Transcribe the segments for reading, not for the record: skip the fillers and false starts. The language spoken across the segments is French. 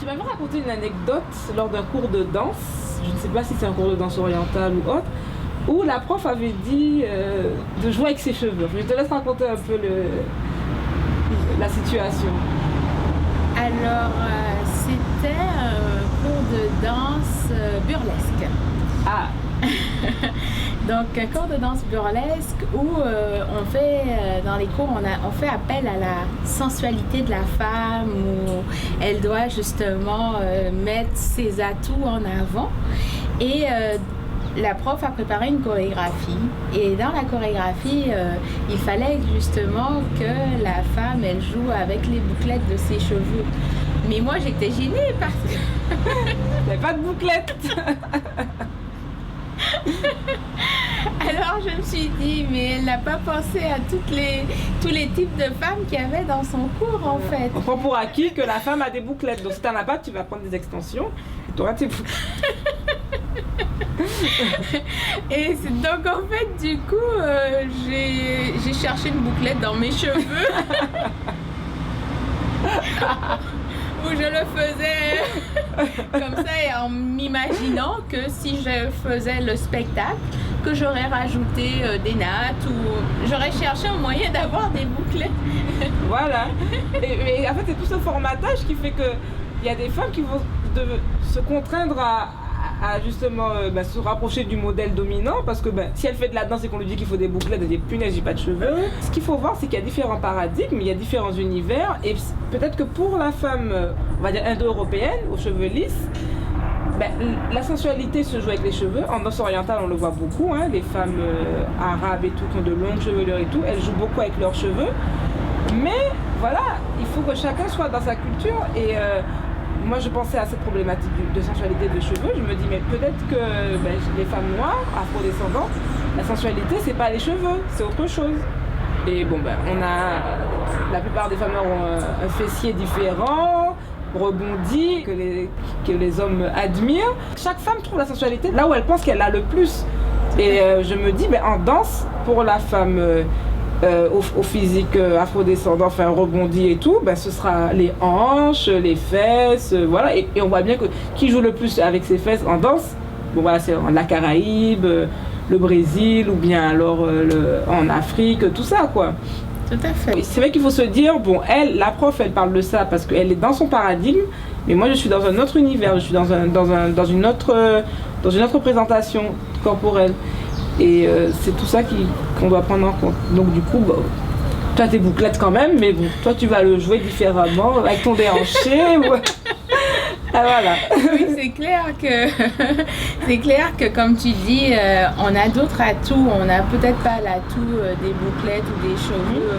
Tu m'avais raconté une anecdote lors d'un cours de danse, je ne sais pas si c'est un cours de danse orientale ou autre, où la prof avait dit de jouer avec ses cheveux. Je te laisse raconter un peu la situation. Alors, c'était un cours de danse burlesque. Ah. Donc, un cours de danse burlesque où on fait, dans les cours, on fait appel à la sensualité de la femme, où elle doit justement mettre ses atouts en avant. Et la prof a préparé une chorégraphie. Et dans la chorégraphie, il fallait justement que la femme, elle joue avec les bouclettes de ses cheveux. Mais moi, j'étais gênée parce que... Il n'y avait pas de bouclettes. Alors je me suis dit, mais elle n'a pas pensé à tous les types de femmes qu'il y avait dans son cours en fait. On prend pour acquis que la femme a des bouclettes. Donc si tu n'en as pas, tu vas prendre des extensions et tu auras tes bouclettes. Et donc en fait, du coup, j'ai cherché une bouclette dans mes cheveux. Où je le faisais comme ça et en m'imaginant que si je faisais le spectacle, que j'aurais rajouté des nattes ou j'aurais cherché un moyen d'avoir des bouclettes. Voilà. Et en fait, c'est tout ce formatage qui fait qu'il y a des femmes qui vont se contraindre à justement se rapprocher du modèle dominant parce que si elle fait de la danse et qu'on lui dit qu'il faut des bouclettes, elle dit punaise, j'ai pas de cheveux. Ce qu'il faut voir, c'est qu'il y a différents paradigmes, il y a différents univers et peut-être que pour la femme, on va dire indo-européenne, aux cheveux lisses, la sensualité se joue avec les cheveux. En danse orientale, on le voit beaucoup, hein, les femmes arabes et tout qui ont de longues chevelures et tout, elles jouent beaucoup avec leurs cheveux. Mais voilà, il faut que chacun soit dans sa culture et moi je pensais à cette problématique de sensualité de cheveux, je me dis mais peut-être que les femmes noires, afro-descendantes, la sensualité c'est pas les cheveux, c'est autre chose. Et bon on a, la plupart des femmes noires ont un fessier différent, rebondi, que les hommes admirent. Chaque femme trouve la sensualité là où elle pense qu'elle a le plus. Et je me dis en danse, pour la femme au physique afrodescendant, enfin rebondi et tout, ce sera les hanches, les fesses, voilà. Et on voit bien que qui joue le plus avec ses fesses en danse, c'est la Caraïbe, le Brésil ou bien alors en Afrique, tout ça quoi. Tout à fait. C'est vrai qu'il faut se dire, la prof, elle parle de ça parce qu'elle est dans son paradigme, mais moi je suis dans un autre univers, je suis dans une autre présentation corporelle. Et c'est tout ça qu'on doit prendre en compte. Donc du coup, toi tes bouclettes quand même, mais toi tu vas le jouer différemment avec ton déhanché. Ah, voilà. Oui, c'est clair que comme tu dis, on a d'autres atouts. On n'a peut-être pas l'atout des bouclettes ou des cheveux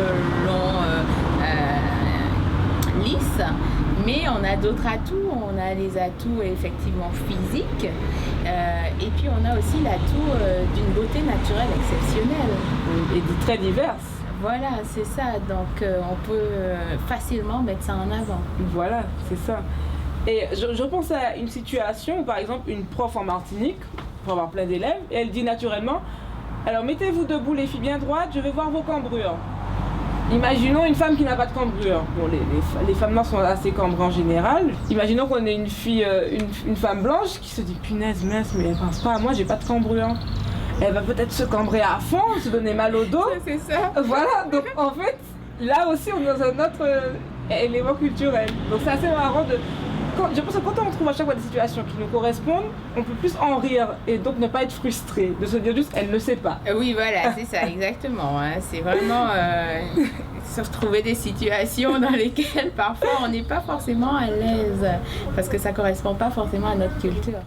longs lisses. Mais on a d'autres atouts, on a les atouts effectivement physiques et puis on a aussi l'atout d'une beauté naturelle exceptionnelle. Et très diverses. Voilà, c'est ça, donc on peut facilement mettre ça en avant. Voilà, c'est ça. Et je pense à une situation où par exemple une prof en Martinique, pour avoir plein d'élèves, et elle dit naturellement, alors mettez-vous debout les filles bien droites, je vais voir vos cambrures. Imaginons une femme qui n'a pas de cambrure. Les femmes noires sont assez cambrées en général. Imaginons qu'on ait une fille, une femme blanche qui se dit punaise mince, mais elle pense pas à moi, j'ai pas de cambrure. Elle va peut-être se cambrer à fond, se donner mal au dos. C'est ça. Voilà, donc en fait, là aussi on est dans un autre élément culturel. Donc c'est assez marrant je pense que quand on trouve à chaque fois des situations qui nous correspondent, on peut plus en rire et donc ne pas être frustré, de se dire juste elle ne sait pas. Oui, voilà, c'est ça, exactement. Hein. C'est vraiment se retrouver des situations dans lesquelles parfois on n'est pas forcément à l'aise parce que ça ne correspond pas forcément à notre culture.